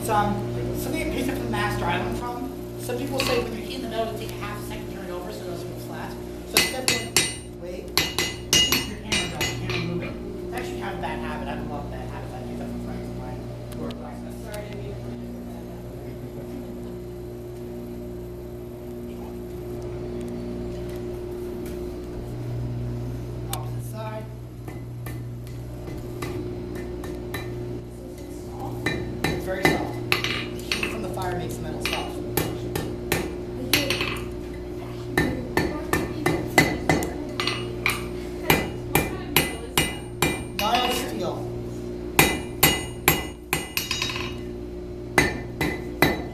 It's something I picked up from the master I learned from. Some people say when you're heating the metal, take a half a second to turn it over so it doesn't go flat. So instead of going, wait, keep your hammer going, hammer moving. It's actually kind of a bad habit. I don't love that habit. I picked up from friends of mine who are blacksmiths. Sorry, I didn't mean to put it in that. Opposite side. It's very soft. The heat from the fire makes the metal soft. Mild steel.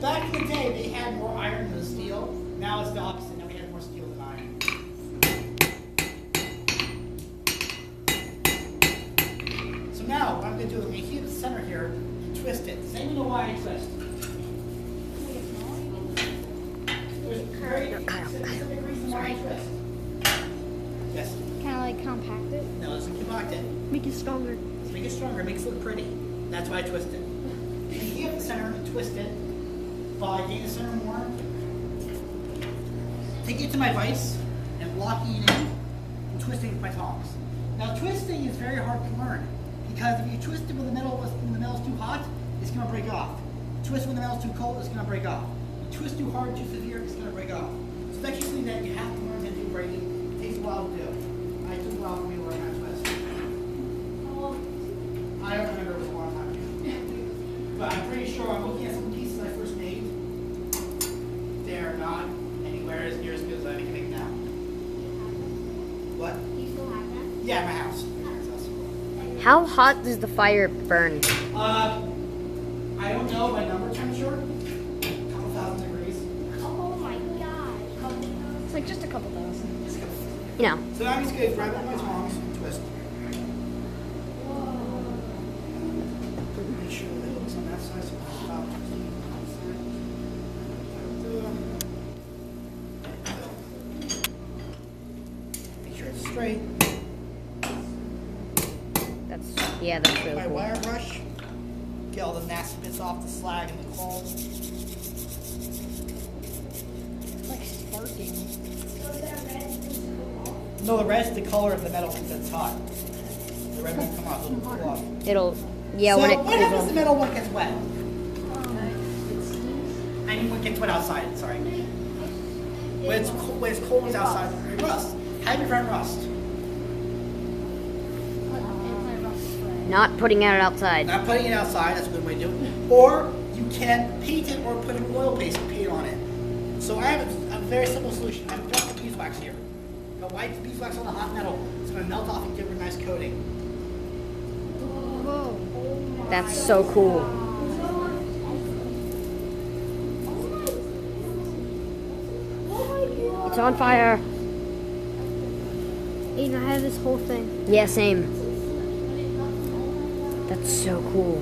Back in the day, they had more iron than steel. Now it's the opposite. Now we have more steel than iron. So now, what I'm going to do is I'm going to heat the center here and twist it. Does anyone know why I twist? There's a very specific reason why I twist. Yes. Kind of like compact it. No, it's compact it. Make it stronger. To make it stronger, it makes it look pretty. That's why I twist it. You heat up the center and twist it by getting the center more. Taking it to my vise and locking it in and twisting it with my tongs. Now twisting is very hard to learn because if you twist it when the metal's too hot, it's going to break off. Twist when the metal's too cold, it's going to break off. You twist too hard, too severe, it's going to break off. So that's something that you have to learn to do breaking. It takes a while to do. It took a while for me to learn how to twist. I don't remember, it was a long time ago. But I'm pretty sure I'm looking at some pieces I first made. They're not anywhere as near as good as I can make now. What? You still have that? Yeah, my house. How hot does the fire burn? I don't know my number temperature. A couple thousand degrees. Oh my god. It's like just a couple thousand. Just a couple. You know. So now I'm just going to grab one of my tongs and twist. Make sure the hook's on that side so I can stop twisting on that side. Make sure it's straight. That's really My cool. wire brush. Get all the nasty bits off the slag and the coal. It's like sparking. No, the red's the color of the metal that's hot. The red won't come off, it'll cool off. It'll, yeah, So when it what happens cools if the metal one gets wet? I mean, when it gets wet outside, sorry. When it's cold, it's outside, it rusts. How do you prevent rust? not putting it outside. Not putting it outside, that's a good way to do it. Or you can paint it or put an oil paste and paint on it. So I have a very simple solution. I have dropped the beeswax here. I'm going to wipe the beeswax on the hot metal. It's going to melt off and give it a nice coating. That's so cool. It's on fire. Aiden, I have this whole thing. Yeah, same. That's so cool.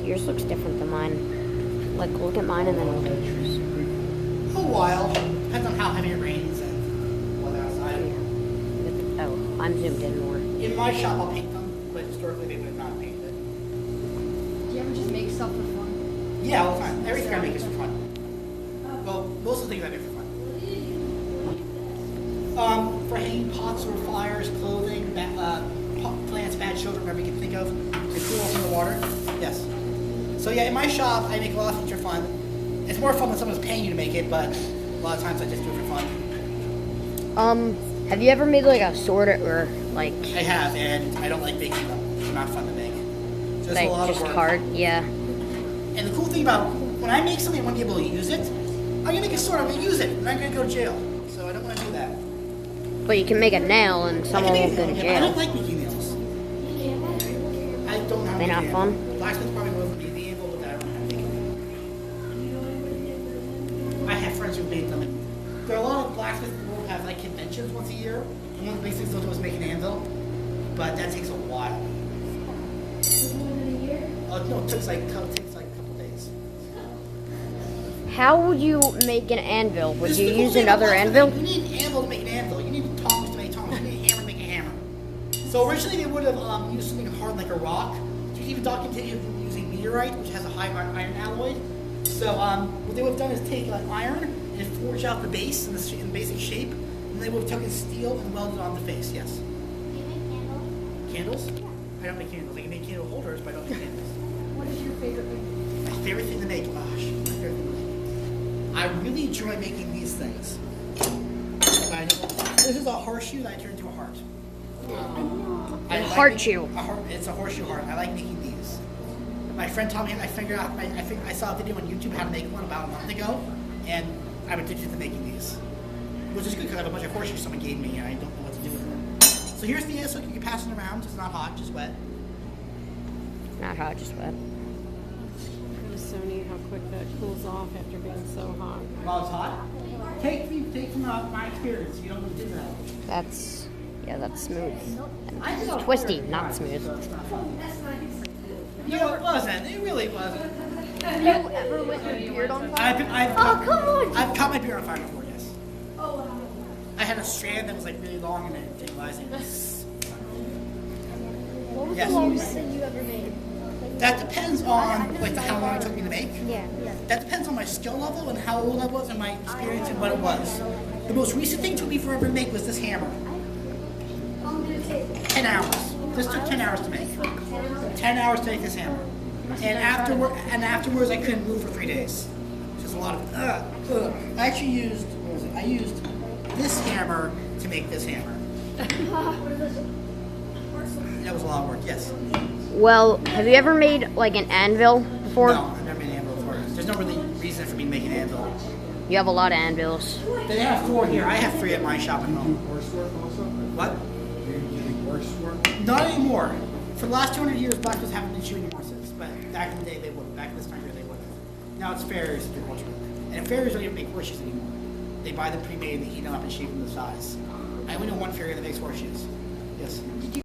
Yours looks different than mine. Like, look at mine and then look at yours. A while. Depends on how heavy it rains and what's outside. Oh, I'm zoomed in more. In my shop, I'll paint them, but historically they would not paint it. Do you ever just make stuff for fun? Yeah, all the time. Everything I make is for fun. Well, most of the things I make for fun. For hanging pots or fires, clothing, plants, bad children, whatever you can think of, to cool off in the water. Yes. So yeah, in my shop, I make a lot of things for fun. It's more fun when someone's paying you to make it, but a lot of times I just do it for fun. Have you ever made like a sword or like? I have, and I don't like making them. They're not fun to make. So it's Like a lot just of work. hard, yeah. And the cool thing about when I make something, I want to be able to use it. I'm gonna make a sword. I'm gonna use it, and I'm gonna go to jail. So I don't want to do that. But you can make a nail and someone will go to I jail. don't like making nails. I don't know how to They're make not a fun? nail. Blacksmith probably would be able, but I don't know how to make them. I have friends who made them. There are a lot of blacksmiths who have like conventions once a year. And one of the big things they'll do is make an anvil, but that takes a while. No, it takes like a couple days. How would you make an anvil? Would This you is the cool use thing about another blacksmithing. anvil? You need an anvil to make an anvil. You need tongs to make tongs. You need a hammer to make a hammer. So originally they would have used something hard like a rock. You can even document using meteorite, which has a high iron alloy. So what they would have done is take iron and forge out the base in the basic shape, and they would have taken steel and welded it on the face. Yes. Do you make candles? Candles? I don't make candles. I can make candle holders, but I don't make candles. What is your favorite thing? My favorite thing to make, gosh, my favorite thing to make. I really enjoy making these things. This is a horseshoe that I turned into a heart. Horseshoe. It's a horseshoe heart. I like making these. My friend taught me. I figured out. I saw a video on YouTube how to make one about a month ago, and I'm addicted to making these, which is good because I have a bunch of horseshoes someone gave me, and I don't know what to do with them. So here's the air, so you can pass it around. It's not hot, just wet. Not hot, just wet. It is so neat how quick that cools off after being so hot. While it's hot, take from my experience. You don't want to do that. That's smooth. I And know. twisty, not smooth. You know, it wasn't. It really wasn't. Have you ever lit your beard on fire? I've caught my beard on fire before, yes. I had a strand that was like really long and I didn't realize it was. What was Yes. the longest thing you ever made? That depends on like how long it took me to make. Yeah. That depends on my skill level and how old I was and my experience and what it was. The most recent thing it took me forever to make was this hammer. 10 hours. This took 10 hours to make. 10 hours to make this hammer. And afterwards I couldn't move for 3 days. Just a lot of I actually used I used this hammer to make this hammer. That was a lot of work, yes. Well, have you ever made like an anvil before? No, I've never made an anvil before. There's no really reason for me to make an anvil. You have a lot of anvils. They have 4 here. I have 3 at my shop at home. What? Not anymore. For the last 200 years, Blacksmiths haven't been shooting horses, but back in the day they would. Back in this time period they would. Now it's farriers that do horsemen. And farriers don't even make horseshoes anymore. They buy them pre-made, they heat them up and shape them to size. I only know one farrier that makes horseshoes. Yes.